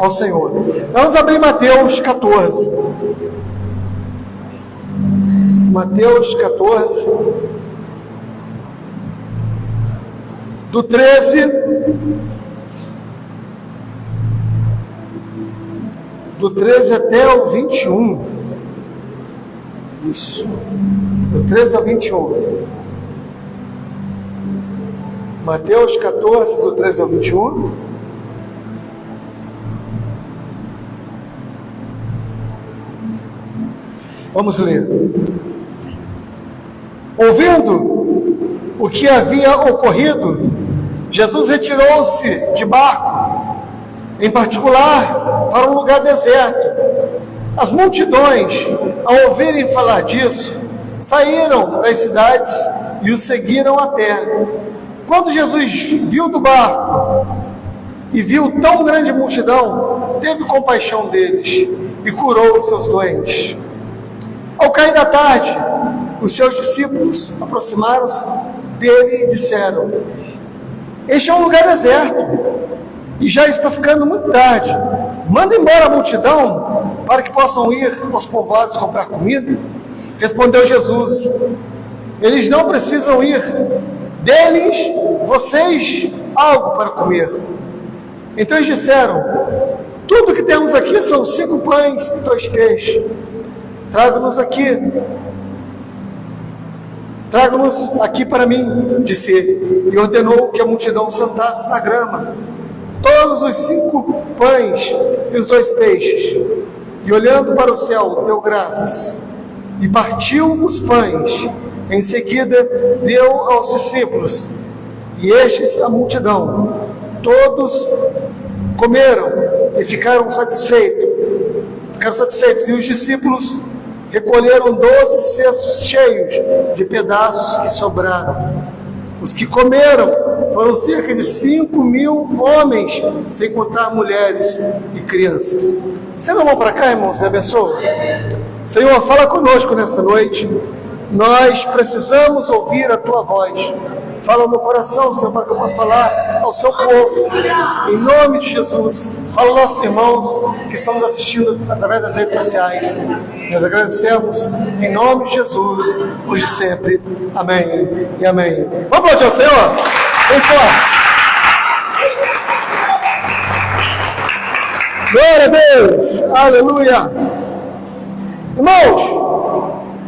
ao Senhor. Vamos abrir Mateus 14. Mateus 14, do 13 até o 21. Isso. Do 13 ao 21. Mateus 14, do 13 ao 21. Vamos ler. Ouvindo o que havia ocorrido, Jesus retirou-se de barco, em particular, para um lugar deserto. As multidões, ao ouvirem falar disso, saíram das cidades e o seguiram a pé. Quando Jesus viu do barco e viu tão grande multidão, teve compaixão deles e curou os seus doentes. Ao cair da tarde, os seus discípulos aproximaram-se dele e disseram: este é um lugar deserto e já está ficando muito tarde. Manda embora a multidão para que possam ir aos povoados comprar comida. Respondeu Jesus: eles não precisam ir. Deles, vocês, algo para comer. Então eles disseram: tudo que temos aqui são 5 pães e 2 peixes. Traga-nos aqui para mim, disse ele, e ordenou que a multidão sentasse na grama. Todos os 5 pães e os 2 peixes. E olhando para o céu, deu graças e partiu os pães. Em seguida, deu aos discípulos, e estes a multidão. Todos comeram e ficaram satisfeitos. E os discípulos recolheram 12 cestos cheios de pedaços que sobraram. Os que comeram foram cerca de 5.000 homens, sem contar mulheres e crianças. Estenda a mão para cá, irmãos, me abençoa. Senhor, fala conosco nessa noite. Nós precisamos ouvir a Tua voz. Fala no coração, Senhor, para que eu possa falar ao Seu povo. Em nome de Jesus, fala aos nossos irmãos que estamos assistindo através das redes sociais. Nós agradecemos em nome de Jesus, hoje e sempre. Amém e amém. Vamos aplaudir ao Senhor? Vem forte. Glória a Deus. Aleluia. Irmãos,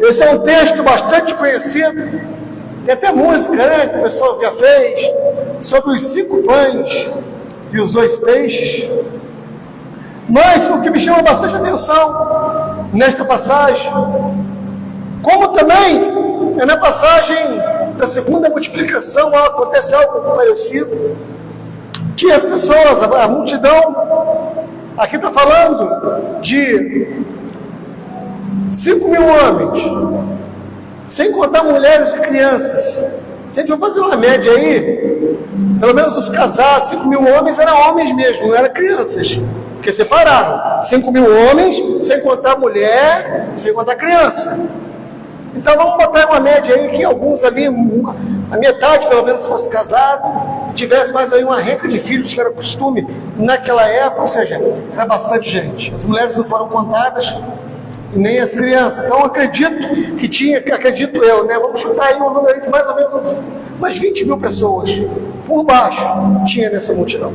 esse é um texto bastante conhecido, tem até música, né, que o pessoal já fez, sobre os 5 pães e os 2 peixes. Mas o que me chama bastante atenção nesta passagem, como também é na passagem da segunda multiplicação, acontece algo parecido, que as pessoas, a multidão, aqui está falando de 5.000 homens, sem contar mulheres e crianças. Se a gente for fazer uma média aí, pelo menos os casados, 5.000 homens eram homens mesmo, não eram crianças, porque separaram. 5.000 homens, sem contar mulher, sem contar criança. Então vamos botar uma média aí que alguns ali, a metade pelo menos fosse casado, e tivesse mais aí uma renca de filhos, que era costume naquela época, ou seja, era bastante gente. As mulheres não foram contadas, e nem as crianças. Então acredito que tinha, acredito eu, né? Vamos chutar aí um número de mais ou menos umas 20.000 pessoas por baixo tinha nessa multidão.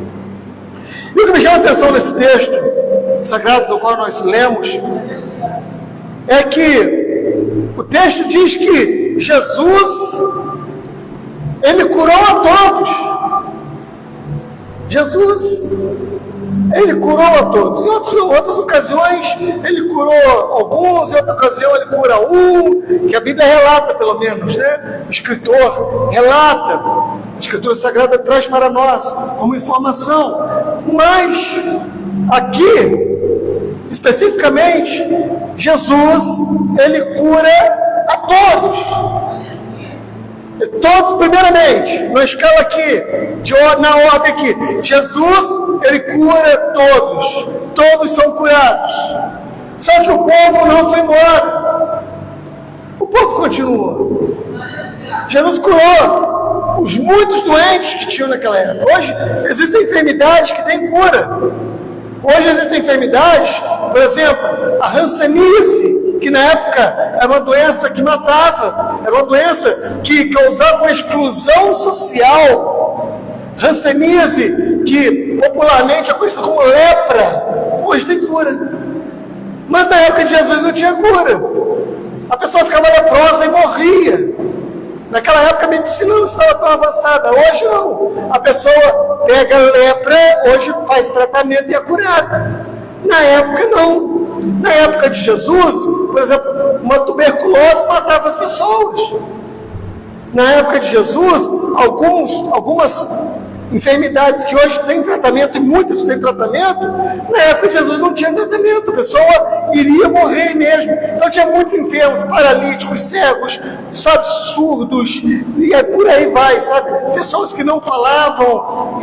E o que me chama a atenção nesse texto sagrado do qual nós lemos é que o texto diz que Jesus, ele curou a todos. Jesus, ele curou a todos. Em outras ocasiões, ele curou alguns, em outra ocasião ele cura um, que a Bíblia relata, pelo menos, né? O escritor relata, a Escritura Sagrada traz para nós como informação. Mas, aqui, especificamente, Jesus, ele cura a todos. Todos, primeiramente, na escala aqui, na ordem aqui, Jesus, ele cura todos. Todos são curados. Só que o povo não foi embora. O povo continua. Jesus curou os muitos doentes que tinham naquela época. Hoje, existem enfermidades que têm cura. Hoje existem enfermidades, por exemplo, a hanseníase, que na época era uma doença que matava, era uma doença que causava uma exclusão social. Hanseníase, que popularmente é conhecida como lepra, hoje tem cura. Mas na época de Jesus não tinha cura. A pessoa ficava leprosa e morria. Naquela época a medicina não estava tão avançada. Hoje não. A pessoa pega a lepra, hoje faz tratamento e é curada. Na época não. Na época de Jesus, por exemplo, uma tuberculose matava as pessoas. Na época de Jesus, algumas enfermidades que hoje têm tratamento, e muitas têm tratamento, na época de Jesus não tinha tratamento, a pessoa iria morrer mesmo. Então tinha muitos enfermos, paralíticos, cegos, sabe, surdos, e por aí vai, sabe, pessoas que não falavam,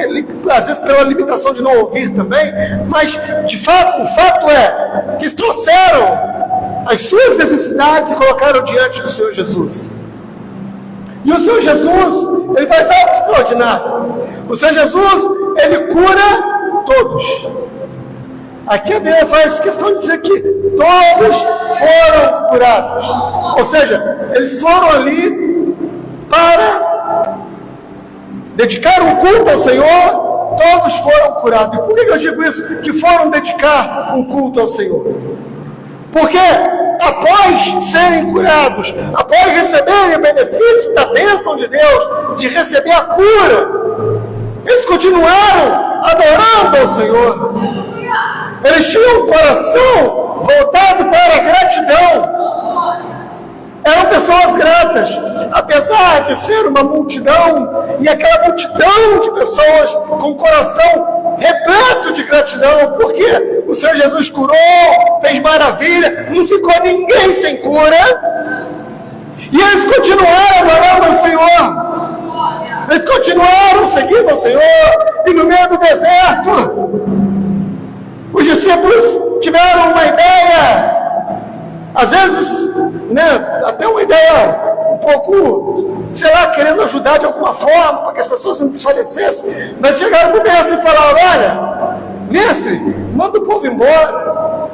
às vezes pela limitação de não ouvir também, mas de fato, o fato é que eles trouxeram as suas necessidades e colocaram diante do Senhor Jesus. E o Senhor Jesus, ele faz algo extraordinário. O Senhor Jesus, ele cura todos. Aqui a Bíblia faz questão de dizer que todos foram curados. Ou seja, eles foram ali para dedicar um culto ao Senhor, todos foram curados. E por que eu digo isso? Que foram dedicar um culto ao Senhor. Porque após serem curados, após receberem o benefício da bênção de Deus, de receber a cura, eles continuaram adorando ao Senhor. Eles tinham um coração voltado para a gratidão. Eram pessoas gratas, apesar de ser uma multidão, e aquela multidão de pessoas com o coração repleto de gratidão, porque o Senhor Jesus curou, fez maravilha, não ficou ninguém sem cura, e eles continuaram adorando ao Senhor, eles continuaram seguindo ao Senhor, e no meio do deserto, os discípulos tiveram uma ideia, às vezes, até uma ideia um pouco, sei lá, querendo ajudar de alguma forma, para que as pessoas não desfalecessem, mas chegaram para o mestre e falaram: olha, mestre, manda o povo embora,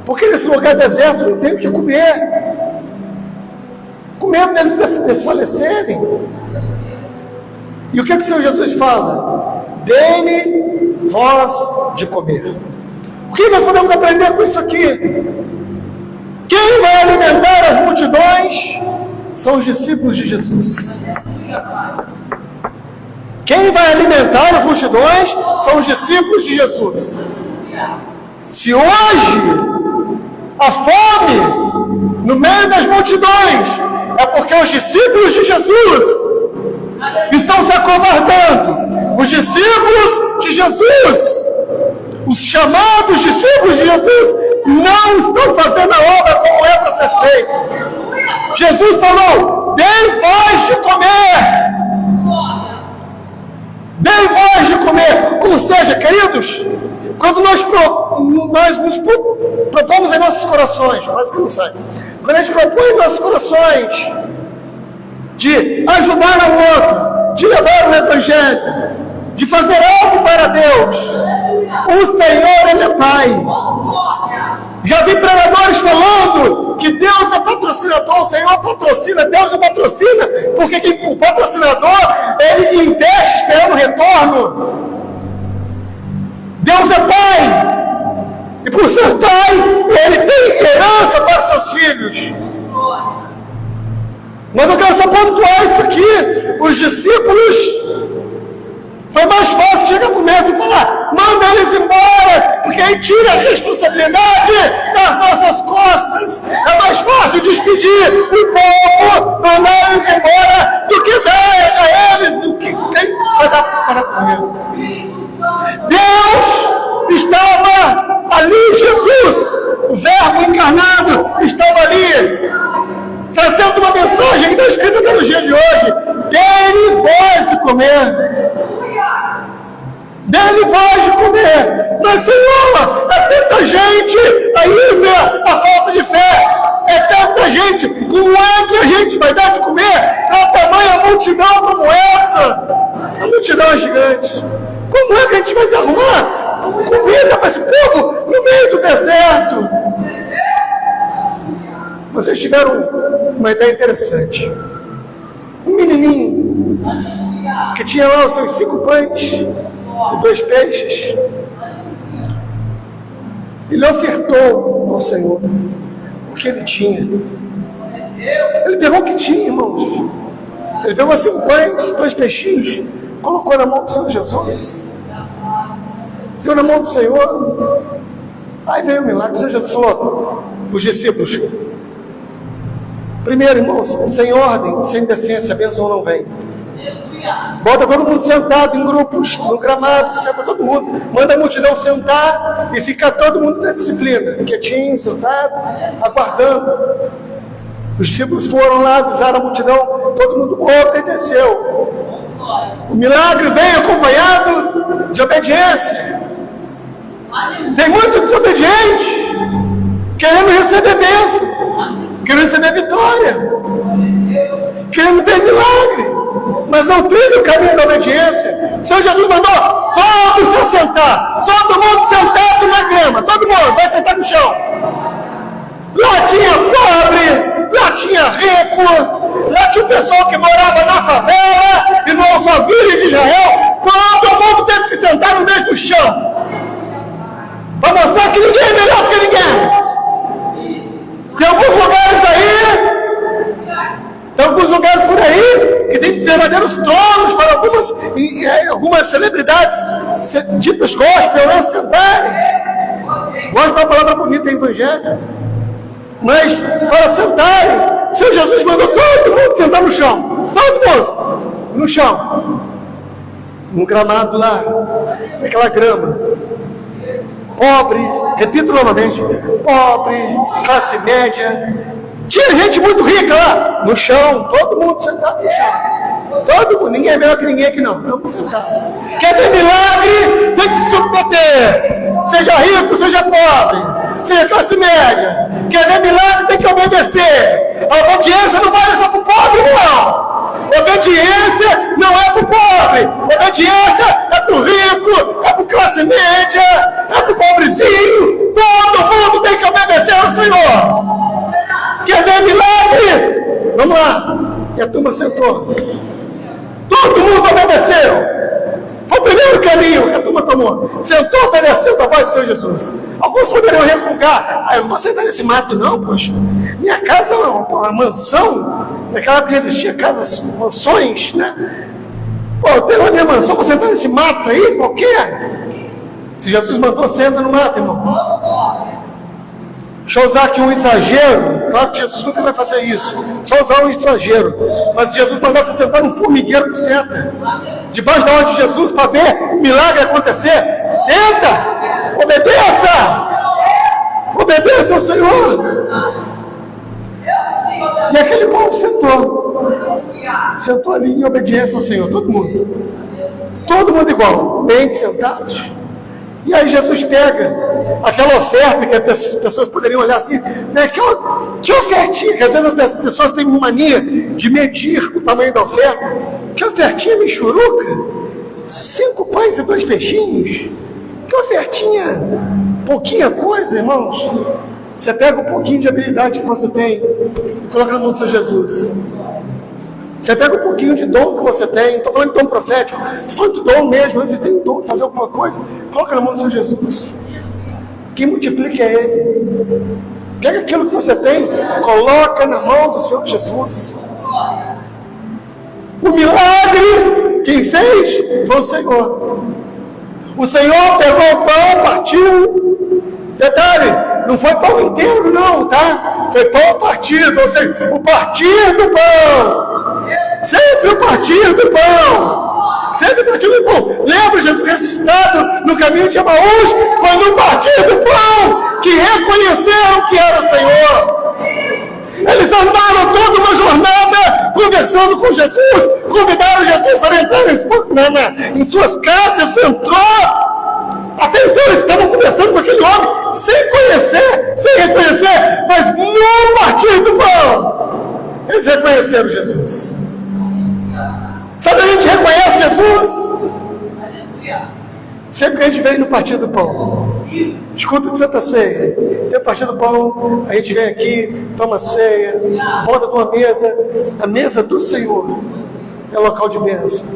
porque nesse lugar deserto não tem o que comer, com medo deles desfalecerem. E o que o Senhor Jesus fala? Dê-me voz de comer. O que nós podemos aprender com isso aqui? Quem vai alimentar as multidões são os discípulos de Jesus. Quem vai alimentar as multidões são os discípulos de Jesus. Se hoje a fome no meio das multidões é porque os discípulos de Jesus estão se acovardando, os discípulos de Jesus, os chamados discípulos de Jesus, não estão fazendo a obra como é para ser feita. Jesus falou: dê voz de comer. Dê voz de comer. Ou seja, queridos, quando nós nos propomos em nossos corações, quando a gente propõe em nossos corações de ajudar ao outro, de levar o Evangelho, de fazer algo para Deus, o Senhor, Ele é Pai. Já vi pregadores falando que Deus é patrocinador, o Senhor patrocina, Deus não patrocina, porque o patrocinador, ele investe esperando retorno. Deus é Pai, e por ser Pai, Ele tem herança para seus filhos. Mas eu quero só pontuar isso aqui. Os discípulos, foi mais fácil chegar para o mestre e falar: manda eles embora, porque aí tira a responsabilidade das nossas costas. É mais fácil despedir o povo, mandar eles embora, do que dar a eles o que tem para dar para comer. Deus estava ali, Jesus, o Verbo encarnado, estava ali, trazendo uma mensagem que está escrita até no dia de hoje: dê-lhe voz de comer. Dê-lhe voz de comer. Mas, Senhor, é tanta gente ainda, a falta de fé, é tanta gente, como é que a gente vai dar de comer para tamanha multidão como essa? A multidão é gigante. Como é que a gente vai arrumar comida para esse povo no meio do deserto. Vocês tiveram uma ideia interessante. Um menininho que tinha lá os seus 5 pães e 2 peixes, ele ofertou ao Senhor o que ele tinha. Ele pegou o que tinha, irmãos. Ele pegou 5 pães, 2 peixinhos, colocou na mão do Senhor Jesus. Deu na mão do Senhor. Aí veio o milagre. O Senhor Jesus falou para os discípulos: primeiro, irmãos, sem ordem, sem decência, a bênção não vem. Bota todo mundo sentado em grupos, no gramado, senta todo mundo. Manda a multidão sentar e ficar todo mundo na disciplina, quietinho, sentado, aguardando. Os discípulos foram lá, avisaram a multidão, todo mundo obedeceu. O milagre vem acompanhado de obediência. Tem muito desobediente querendo receber bênção, querendo receber vitória, querendo ver milagre, mas não trilha o caminho da obediência. O Senhor Jesus mandou todos se sentar, todo mundo sentado na grama, todo mundo vai sentar no chão. Lá tinha pobre, lá tinha rico, lá tinha o pessoal que morava na favela e no Alphaville de Israel. Todo mundo teve que sentar no mesmo chão, para mostrar que ninguém é melhor que ninguém. Tem alguns lugares por aí que tem verdadeiros tronos para algumas celebridades ditas gospel, né, sentarem. Gosto da palavra bonita em evangelho, mas para sentarem, o Senhor Jesus mandou todo mundo sentar no chão, todo mundo no chão, no gramado lá, naquela grama. Pobre, repito novamente, pobre, classe média. Tinha gente muito rica lá, no chão, todo mundo sentado no chão. Todo mundo, ninguém é melhor que ninguém aqui não, todo mundo sentado. Quer ver milagre? Tem que se submeter. Seja rico, seja pobre, seja classe média. Quer ver milagre? Tem que obedecer. A obediência não vale só para o pobre, não. Obediência não é para o pobre. Obediência é para o rico, é para a classe média, é para o pobrezinho. Todo mundo tem que obedecer ao Senhor. Quer ver milagre? Vamos lá. E a turma sentou. Todo mundo obedeceu. Foi o primeiro caminho que a turma tomou. Sentou obedecendo a voz do Senhor Jesus. Alguns poderiam resmungar: eu não vou sentar nesse mato não, poxa. Minha casa é uma mansão. Naquela época existia casas, mansões, né? Pô, eu tenho a minha mansão, vou sentar nesse mato aí, qualquer. Se Jesus mandou, senta no mato, irmão. Deixa eu usar aqui um exagero. Claro que Jesus nunca vai fazer isso. Só usar um exagero. Mas Jesus mandou você sentar num formigueiro, tu senta. Debaixo da ordem de Jesus, para ver o milagre acontecer. Senta! Obedeça! Obedeça ao Senhor! E aquele povo sentou. Sentou ali em obediência ao Senhor. Todo mundo. Todo mundo igual. Bem sentados. E aí Jesus pega aquela oferta que as pessoas poderiam olhar assim, né? Que ofertinha, que às vezes as pessoas têm mania de medir o tamanho da oferta. Que ofertinha michuruca? 5 pães e 2 peixinhos? Que ofertinha, pouquinha coisa, irmãos. Você pega um pouquinho de habilidade que você tem e coloca na mão do Senhor Jesus. Você pega um pouquinho de dom que você tem, não estou falando de dom profético, estou falando de dom mesmo, você tem dom de fazer alguma coisa, coloca na mão do Senhor Jesus. Quem multiplica é Ele. Pega aquilo que você tem, coloca na mão do Senhor Jesus. O milagre, quem fez foi o Senhor. O Senhor pegou o pão, partiu. Detalhe, não foi pão inteiro não, tá? Foi pão partido, ou seja, o partir do pão. Sempre o partir do pão. Sempre o partir do pão. Lembra Jesus ressuscitado no caminho de Emaús? Foi no partir do pão que reconheceram que era o Senhor. Eles andaram toda uma jornada conversando com Jesus, convidaram Jesus para entrar em suas casas, entrou. Até então eles estavam conversando com aquele homem, sem conhecer, sem reconhecer, mas no partir do pão, eles reconheceram Jesus. Sabe, a gente reconhece Jesus Sempre que a gente vem no Partir do Pão, escuta de Santa Ceia, tem o Partir do Pão, a gente vem aqui, toma ceia, volta para uma mesa, a mesa do Senhor é local de bênção.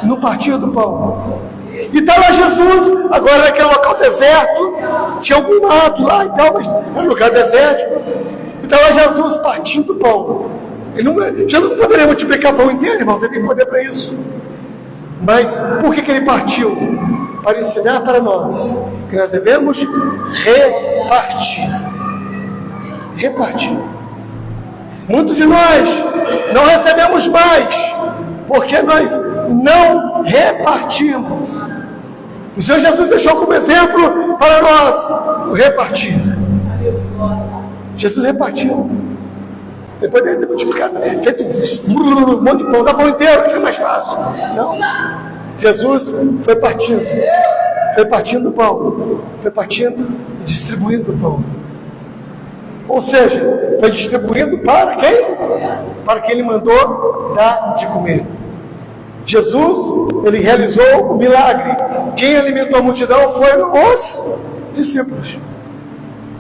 No Partir do Pão. E está lá Jesus, agora naquele local deserto, tinha algum mato lá e tal, mas era um lugar desértico. E está lá Jesus partindo o pão. Jesus não poderia multiplicar o pão inteiro, irmãos, ele tem poder para isso. Mas por que ele partiu? Para ensinar para nós que nós devemos repartir. Repartir. Muitos de nós não recebemos mais, porque nós não repartimos. O Senhor Jesus deixou como exemplo para nós o repartir. Jesus repartiu. Depois dele ter multiplicado, feito um monte de pão, dá pão inteiro, que é mais fácil. Não. Jesus foi partindo o pão, foi partindo e distribuindo o pão. Ou seja, foi distribuindo para quem? Para quem ele mandou dar de comer. Jesus, ele realizou o milagre. Quem alimentou a multidão foram os discípulos.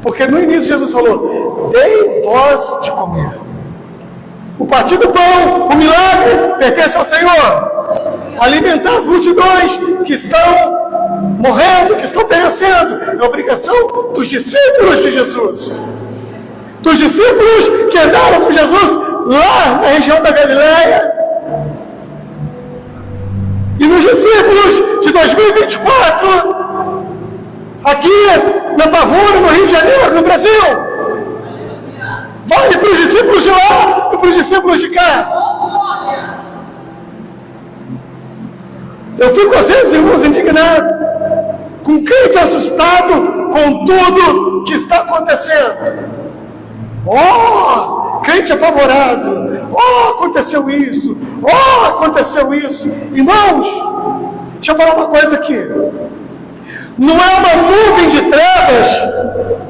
Porque no início Jesus falou: dei vós de comer. O partir do pão, o milagre, pertence ao Senhor. Alimentar as multidões que estão morrendo, que estão perecendo, é obrigação dos discípulos de Jesus. Dos discípulos que andaram com Jesus lá na região da Galileia. E nos discípulos de 2024, aqui na Pavuna, no Rio de Janeiro, no Brasil. Vale para os discípulos de lá e para os discípulos de cá. Eu fico às vezes, irmãos, indignado, com crente assustado com tudo que está acontecendo. Oh, crente apavorado. Oh, aconteceu isso. Oh, aconteceu isso. Irmãos, deixa eu falar uma coisa aqui. Não é uma nuvem de trevas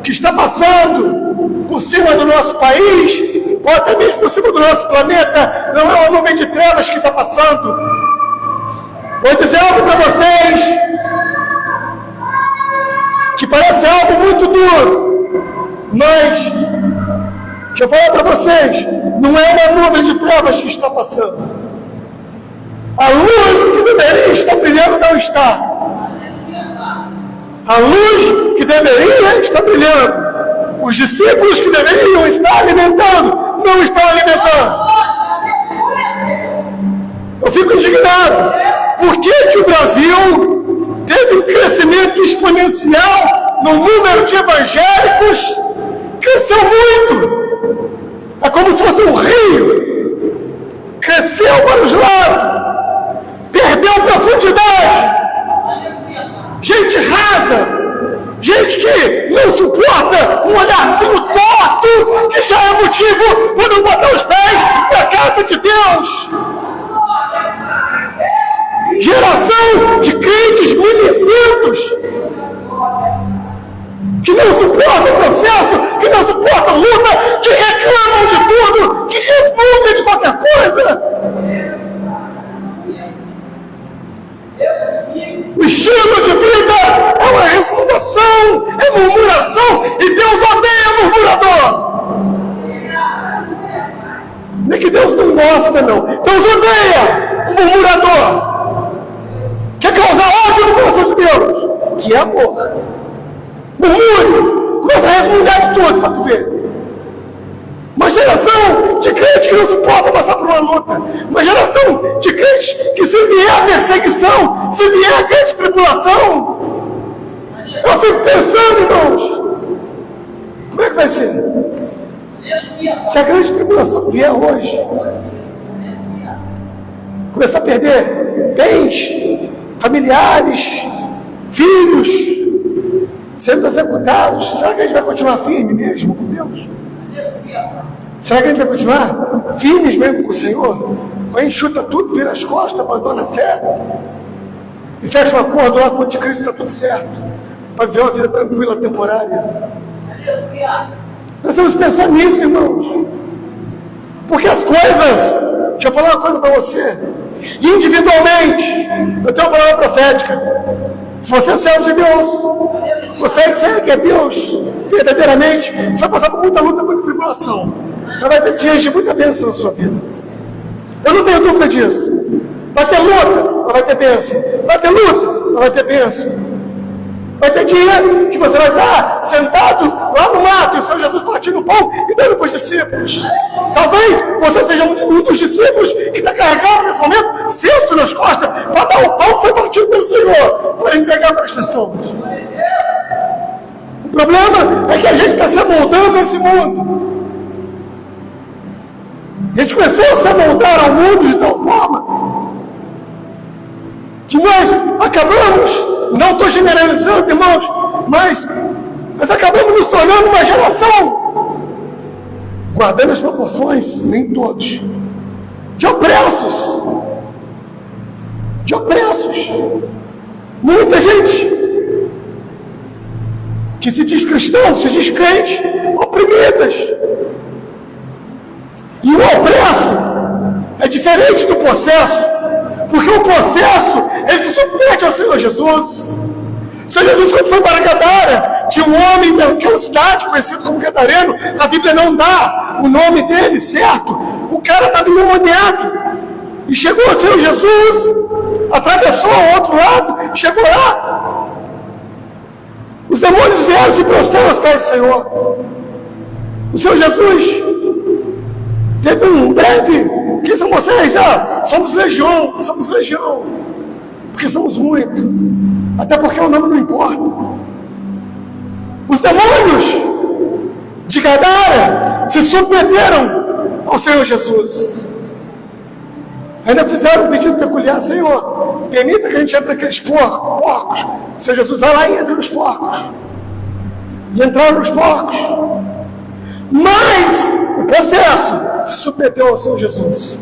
que está passando por cima do nosso país, ou até mesmo por cima do nosso planeta. Não é uma nuvem de trevas que está passando. Vou dizer algo para vocês que parece algo muito duro, mas deixa eu falar para vocês, não é uma nuvem de trevas que está passando. A luz que deveria estar brilhando não está. A luz que deveria estar brilhando. Os discípulos que deveriam estar alimentando, não estão alimentando. Eu fico indignado. Por que o Brasil teve um crescimento exponencial no número de evangélicos? Cresceu muito. É como se fosse um rio. Cresceu para os lados. Perdeu profundidade. Gente rasa. Gente que não suporta um olharzinho torto, que já é motivo para não botar os pés na casa de Deus. Geração de crentes milicentos, que não suportam o processo, que não suportam luta, que reclamam de tudo, que resmungam de qualquer coisa. O estilo de vida é uma resmungação, é murmuração, e Deus odeia murmurador. Não é que Deus não gosta, não. Deus odeia o murmurador. Quer causar ódio no coração de Deus, que é amor. Murmure, começa a resmungar de tudo para tu ver. Uma geração de crentes que não suporta passar por uma luta. Uma geração de crentes que, se vier a perseguição, se vier a grande tribulação, eu fico pensando, irmãos, como é que vai ser? Se a grande tribulação vier hoje, começar a perder bens, familiares, filhos, sendo executados, será que a gente vai continuar firme mesmo com Deus? Será que a gente vai continuar firmes mesmo com o Senhor? Ou a gente chuta tudo, vira as costas, abandona a fé e fecha um acordo lá com o anticristo, está tudo certo, para viver uma vida tranquila, temporária? Nós temos que pensar nisso, irmãos, porque as coisas, deixa eu falar uma coisa para você, individualmente, eu tenho uma palavra profética. Se você é servo de Deus, se você segue a Deus verdadeiramente, você vai passar por muita luta, muita tribulação. Mas vai ter dias de muita bênção na sua vida. Eu não tenho dúvida disso. Vai ter luta, mas vai ter bênção. Vai ter luta, mas vai ter bênção. Vai ter dia que você vai estar sentado lá no mato e o Senhor Jesus partindo o pão e dando para os discípulos. Talvez você seja um dos discípulos que está carregando nesse momento cesto nas costas para dar o pão que foi partido pelo Senhor para entregar para as pessoas. O problema é que a gente está se amoldando nesse mundo. A gente começou a se amoldar ao mundo de tal forma que nós acabamos, não estou generalizando, irmãos, mas nós acabamos nos tornando uma geração, guardando as proporções, nem todos, de opressos. Muita gente que se diz cristão, se diz crente, oprimidas. E o opresso é diferente do processo. Porque o processo, ele se submete ao Senhor Jesus. O Senhor Jesus, quando foi para Gadara, tinha um homem naquela cidade, conhecido como Gadareno. A Bíblia não dá o nome dele, certo? O cara estava endemoniado. E chegou ao Senhor Jesus, atravessou ao outro lado, chegou lá. Os demônios vieram se prostrar aos pés do Senhor. O Senhor Jesus teve um breve... Quem são vocês? Somos legião, porque somos muito, até porque o nome não importa. Os demônios de Gadara se submeteram ao Senhor Jesus, ainda fizeram um pedido peculiar: Senhor, permita que a gente entre naqueles porcos. O Senhor Jesus vai lá e entra nos porcos, e entraram nos porcos. Mas o processo se submeteu ao Senhor Jesus.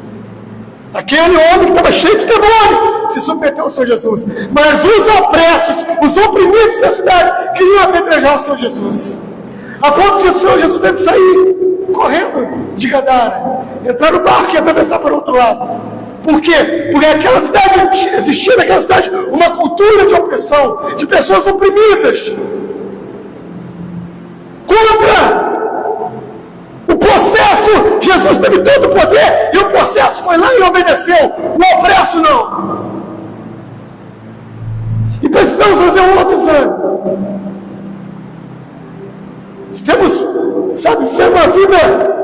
Aquele homem que estava cheio de demônios se submeteu ao Senhor Jesus. Mas os opressos, os oprimidos da cidade queriam apedrejar o Senhor Jesus. A ponto de o Senhor Jesus teve que sair correndo de Gadara, entrar no barco e atravessar para o outro lado. Por quê? Porque aquela cidade, existia naquela cidade uma cultura de opressão, de pessoas oprimidas. Contra o processo, Jesus teve todo o poder e o processo foi lá e obedeceu. O opresso não. E precisamos fazer um outro exame. Temos, viver uma vida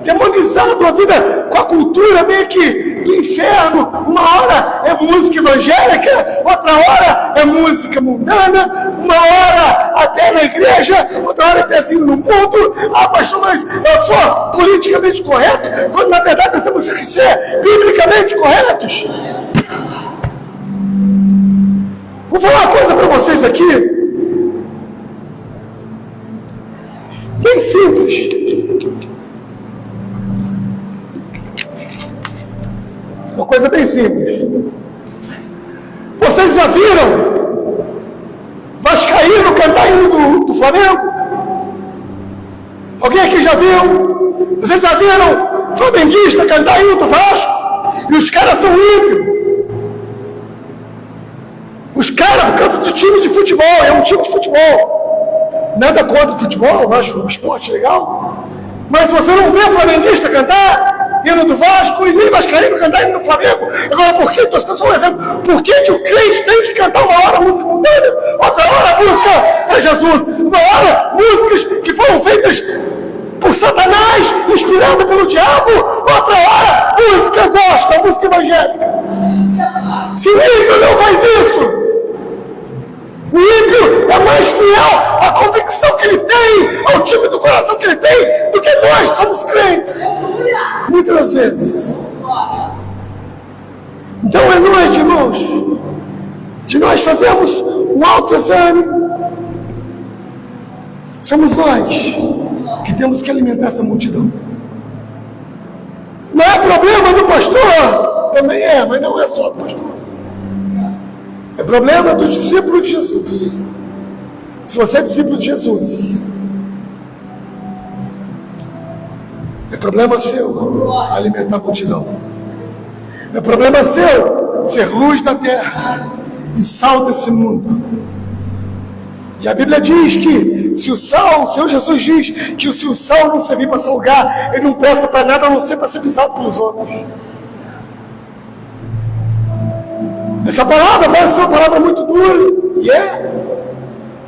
demonizada, uma vida com a cultura meio que do inferno. Uma hora é música evangélica, outra hora é música mundana, uma hora até na igreja, outra hora é pezinho no mundo. Pastor, mas eu sou politicamente correto, quando na verdade nós temos que ser biblicamente corretos. Vou falar uma coisa para vocês aqui, bem simples. Uma coisa bem simples. Vocês já viram vascaíno cantar hino do Flamengo? Alguém aqui já viu? Vocês já viram flamenguista cantar hino do Vasco? E os caras são ímpios. Os caras, por causa do time de futebol, é um time de futebol. Nada contra o futebol, eu acho um esporte legal. Mas você não vê flamenguista cantar hino do Vasco e nem vascaíno cantar hino do Flamengo. Agora, por que, estou só um exemplo, por que o crente tem que cantar uma hora música mundana, outra hora música para Jesus, uma hora músicas que foram feitas por Satanás, inspirada pelo diabo, outra hora música gospel, música evangélica? Se o ímpio não faz isso, o ímpio é mais fiel à convicção que ele tem, ao time do coração que ele tem, do que nós que somos crentes. Muitas das vezes. Então é noite, irmãos, de nós fazermos um autoexame. Somos nós que temos que alimentar essa multidão. Não é problema do pastor, também é, mas não é só do pastor. É problema do discípulo de Jesus. Se você é discípulo de Jesus, é problema seu alimentar a multidão. É problema seu ser luz da terra e sal desse mundo. E a Bíblia diz que se o sal, o Senhor Jesus diz que se o sal não servir para salgar, ele não presta para nada a não ser para ser pisado pelos outros. Essa palavra parece ser uma palavra muito dura, e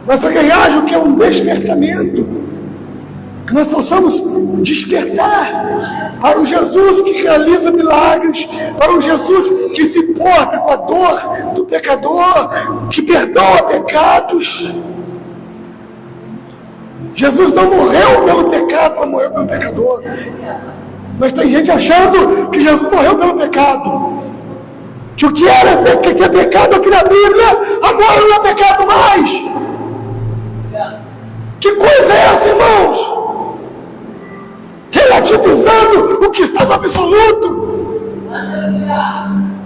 mas para que haja o que é um despertamento, que nós possamos despertar para o Jesus que realiza milagres, para o Jesus que se importa com a dor do pecador, que perdoa pecados. Jesus não morreu pelo pecado, mas morreu pelo pecador. Mas tem gente achando que Jesus morreu pelo pecado, que o que é pecado aqui na Bíblia, agora não é pecado mais. Que coisa é essa, irmãos? Relativizando o que está no absoluto.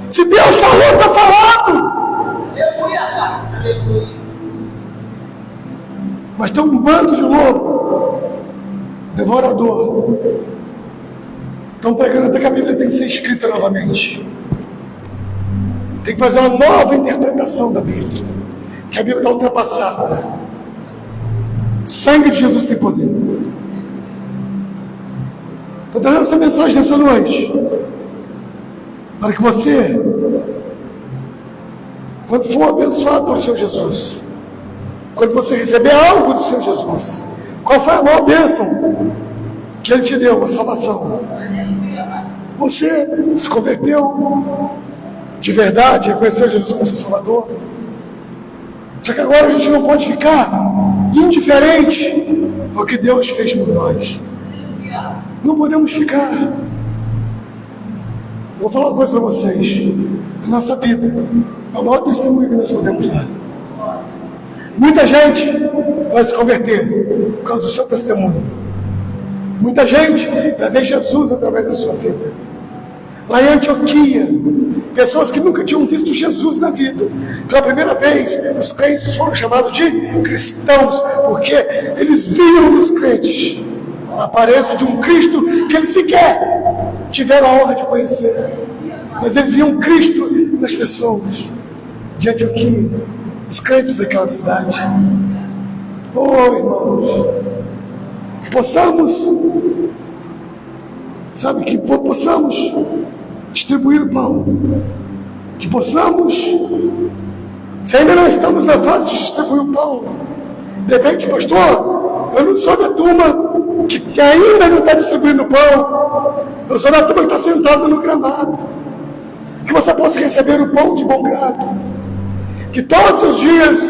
Se Deus falou, está falado. Mas tem um bando de lobo devorador. Estão pregando até que a Bíblia tem que ser escrita novamente. Tem que fazer uma nova interpretação da Bíblia, que a Bíblia está ultrapassada. O sangue de Jesus tem poder. Estou trazendo essa mensagem nessa noite para que você, quando for abençoado pelo Senhor Jesus, quando você receber algo do Senhor Jesus, qual foi a maior bênção que Ele te deu? A salvação. Você se converteu de verdade, reconheceu Jesus como seu Salvador. Só que agora a gente não pode ficar indiferente ao que Deus fez por nós. Não podemos ficar. Vou falar uma coisa para vocês. A nossa vida é o maior testemunho que nós podemos dar. Muita gente vai se converter por causa do seu testemunho. Muita gente vai ver Jesus através da sua vida. Lá em Antioquia, pessoas que nunca tinham visto Jesus na vida, pela primeira vez, os crentes foram chamados de cristãos, porque eles viram nos crentes a aparência de um Cristo que eles sequer tiveram a honra de conhecer. Mas eles viam Cristo nas pessoas de Antioquia, os crentes daquela cidade. Oh, irmãos, que possamos, que possamos distribuir o pão, que possamos, se ainda não estamos na fase de distribuir o pão, de repente, pastor, eu não sou da turma que ainda não está distribuindo o pão, eu sou da turma que está sentada no gramado, que você possa receber o pão de bom grado, que todos os dias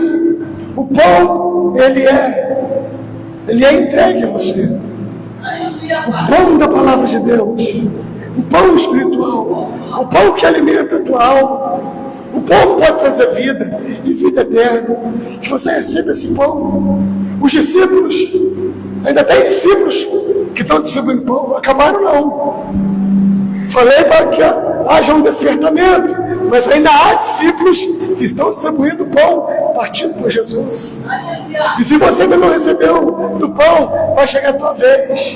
o pão, ele é entregue a você, o pão da palavra de Deus, o pão espiritual, o pão que alimenta a tua alma, o pão que pode trazer vida e vida eterna, que você receba esse pão. Os discípulos, ainda tem discípulos que estão distribuindo pão, acabaram não. Falei para que haja um despertamento, mas ainda há discípulos que estão distribuindo pão, partindo por Jesus. E se você ainda não recebeu do pão, vai chegar a tua vez.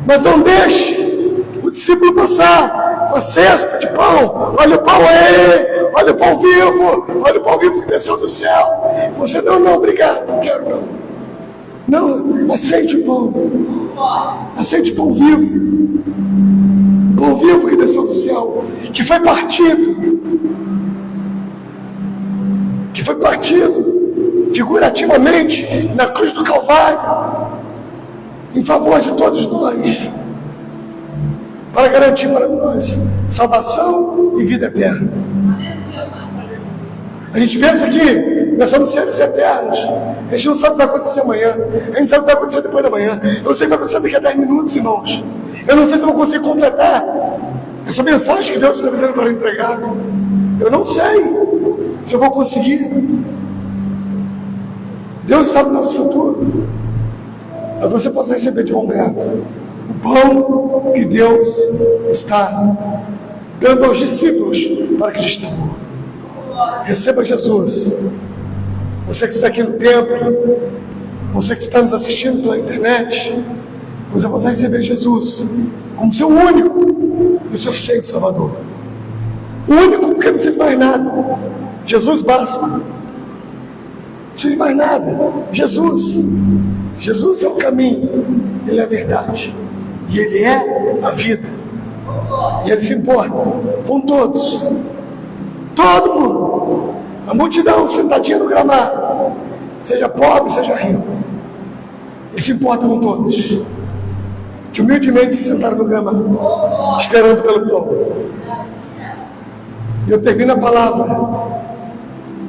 Mas não deixe o discípulo passar com a cesta de pão. Olha o pão aí, olha o pão vivo, olha o pão vivo que desceu do céu. Você não, obrigado, não quero não. Não, aceite o pão. Aceite o pão vivo. O pão vivo que desceu do céu, que foi partido. Que foi partido figurativamente na cruz do Calvário, em favor de todos nós, para garantir para nós salvação e vida eterna. A gente pensa que nós somos seres eternos, a gente não sabe o que vai acontecer amanhã, a gente sabe o que vai acontecer depois da manhã, eu não sei o que vai acontecer daqui a 10 minutos, irmãos, eu não sei se eu vou conseguir completar essa mensagem que Deus está me dando para eu entregar, eu não sei se eu vou conseguir. Deus sabe o nosso futuro, mas você possa receber de bom grado o pão que Deus está dando aos discípulos para que distribuam. Receba Jesus. Você que está aqui no templo, você que está nos assistindo pela internet, você possa receber Jesus como seu único e suficiente Salvador. O único, porque não tem mais nada. Jesus basta. precisa de mais nada. Jesus. Jesus é o caminho, Ele é a verdade. E Ele é a vida. E Ele se importa com todos. Todo mundo. A multidão sentadinha no gramado. Seja pobre, seja rico. Ele se importa com todos. Que humildemente se sentaram no gramado, esperando pelo povo. E eu termino a palavra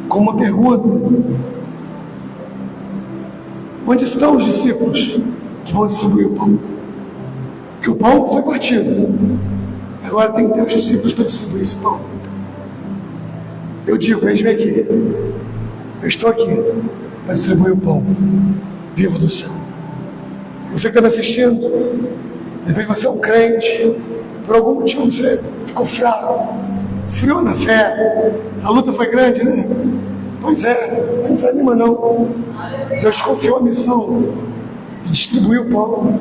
com uma pergunta. Onde estão os discípulos que vão distribuir o pão? Porque o pão foi partido. Agora tem que ter os discípulos para distribuir esse pão. Eu digo, eis-me aqui. Eu estou aqui para distribuir o pão vivo do céu. Você que está me assistindo, de repente você é um crente, por algum motivo você ficou fraco, esfriou na fé, a luta foi grande, né? Pois é, não desanima não. Deus confiou a missão de distribuir o pão.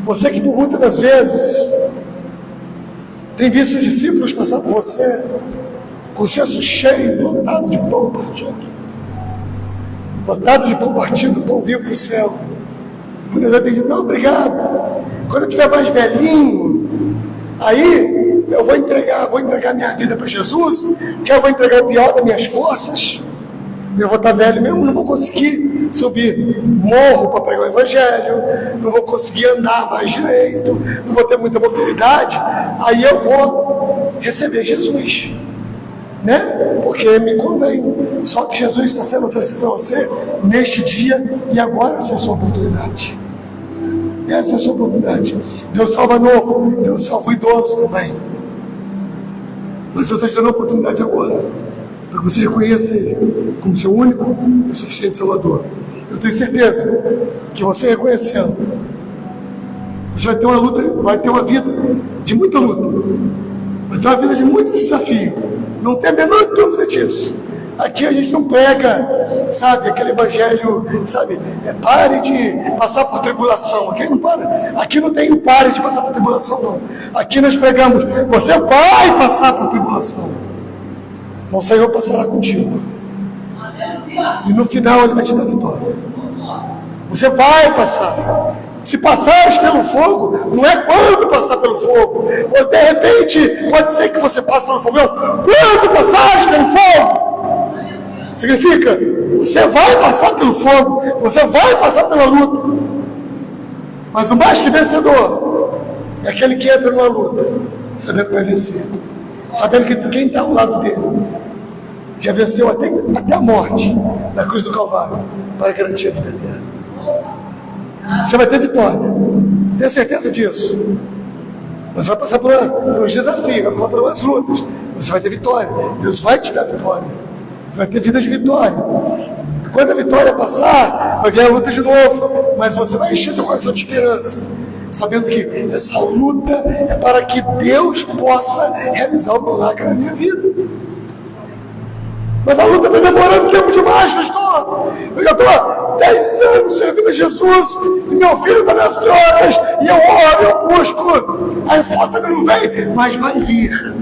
Você que por muitas das vezes tem visto os discípulos passar por você com o cesto cheio, lotado de pão partido. Lotado de pão partido, pão vivo do céu. Poderia ter dito, não, obrigado. Quando eu estiver mais velhinho, aí eu vou entregar minha vida para Jesus, que eu vou entregar o pior das minhas forças. Eu vou estar velho mesmo, não vou conseguir subir morro para pregar o evangelho, não vou conseguir andar mais direito, não vou ter muita mobilidade, aí eu vou receber Jesus, né? Porque me convém. Só que Jesus está sendo oferecido para você neste dia, e agora essa é a sua oportunidade. Essa é a sua oportunidade. Deus salva novo, Deus salva o idoso também. Mas Deus está te dando a oportunidade agora, para que você reconheça Ele como seu único e suficiente Salvador. Eu tenho certeza que você reconhecendo, você vai ter uma luta, vai ter uma vida de muita luta, vai ter uma vida de muito desafio. Não tem a menor dúvida disso. Aqui a gente não prega, sabe, aquele evangelho, sabe, pare de passar por tribulação. Aqui não para, aqui não tem o pare de passar por tribulação, não. Aqui nós pregamos, você vai passar por tribulação. O Senhor passará contigo. E no final Ele vai te dar vitória. Você vai passar. Se passares pelo fogo, não é quando passar pelo fogo. Ou de repente, pode ser que você passe pelo fogo. Não, quando passares pelo fogo. Significa, você vai passar pelo fogo. Você vai passar pela luta. Mas o mais que vencedor é aquele que entra numa luta, sabendo que vai vencer. Sabendo que quem está ao lado dele já venceu até a morte na cruz do Calvário para garantir a vida dele. Você vai ter vitória, tenha certeza disso. Você vai passar por uns desafios, vai passar por umas lutas, você vai ter vitória. Deus vai te dar vitória. Você vai ter vida de vitória. E quando a vitória passar, vai vir a luta de novo, mas você vai encher seu coração de esperança, sabendo que essa luta é para que Deus possa realizar o milagre na minha vida. Mas a luta está demorando tempo demais, pastor. Eu já estou há 10 anos servindo a Jesus, e meu filho está nas drogas, e eu oro, eu busco. A resposta não vem, mas vai vir.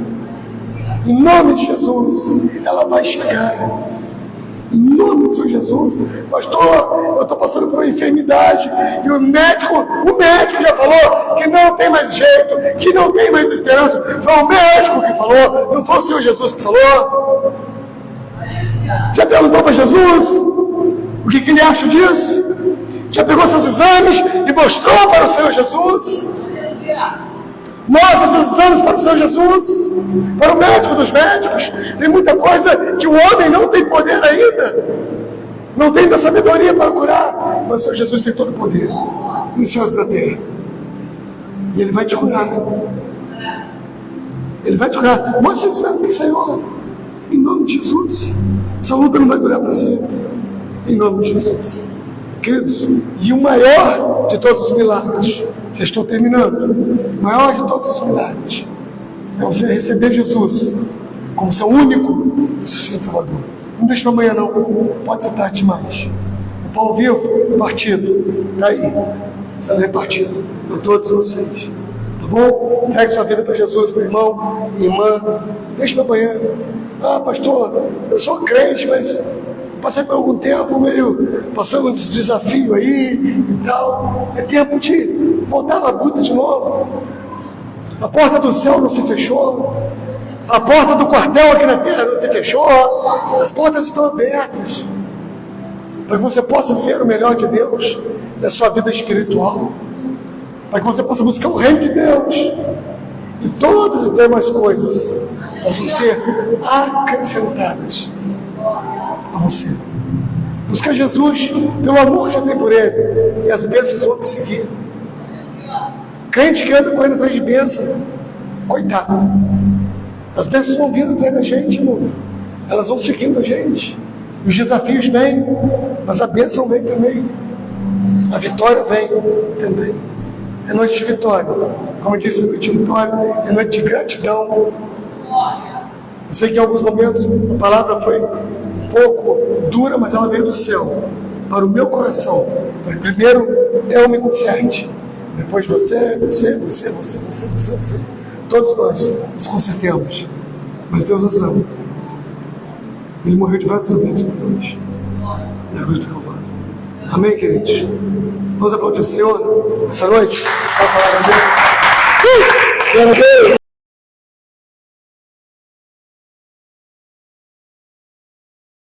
Em nome de Jesus, ela vai chegar. Em nome do Senhor Jesus. Pastor, eu estou passando por uma enfermidade, e o médico já falou que não tem mais jeito, que não tem mais esperança. Foi o médico que falou, não foi o Senhor Jesus que falou. Já perguntou para Jesus o que ele acha disso? Já pegou seus exames e mostrou para o Senhor Jesus? Mostra seus exames para o Senhor Jesus, para o médico dos médicos. Tem muita coisa que o homem não tem poder ainda, não tem da sabedoria para curar, mas o Senhor Jesus tem todo o poder nos céus da terra, e Ele vai te curar. Ele vai te curar. Mostra o exame para o Senhor, em nome de Jesus. Essa luta não vai durar para sempre, em nome de Jesus. Queridos, e o maior de todos os milagres, já estou terminando, o maior de todos os milagres é você receber Jesus como seu único e suficiente Salvador. Não deixe para amanhã não, pode ser tarde demais. O pão vivo, partido, está aí, será repartido para todos vocês. Tá bom? Entregue sua vida para Jesus, meu irmão, minha irmã. Deixe para amanhã. Ah, pastor, eu sou crente, mas passei por algum tempo meio passando um desafio aí e tal. É tempo de voltar à labuta de novo. A porta do céu não se fechou. A porta do quartel aqui na terra não se fechou. As portas estão abertas para que você possa viver o melhor de Deus na sua vida espiritual, para que você possa buscar o reino de Deus, e todas as demais coisas possam ser acrescentadas a você. Buscar Jesus pelo amor que você tem por Ele, e as bênçãos vão te seguir. Crente que anda correndo atrás de bênção, coitado, as bênçãos vão vindo atrás da gente, irmão. Elas vão seguindo a gente. Os desafios vêm, mas a bênção vem também. A vitória vem também. É noite de vitória. Como eu disse, é noite de vitória, é noite de gratidão. Eu sei que em alguns momentos a palavra foi um pouco dura, mas ela veio do céu para o meu coração. Primeiro eu me conserte, depois você. Todos nós nos consertemos. Mas Deus nos ama. Ele morreu de braços abertos por nós. Na cruz do Calvário. Amém, queridos? Vamos aplaudir o Senhor essa noite? A palavra dele. Glória a Deus.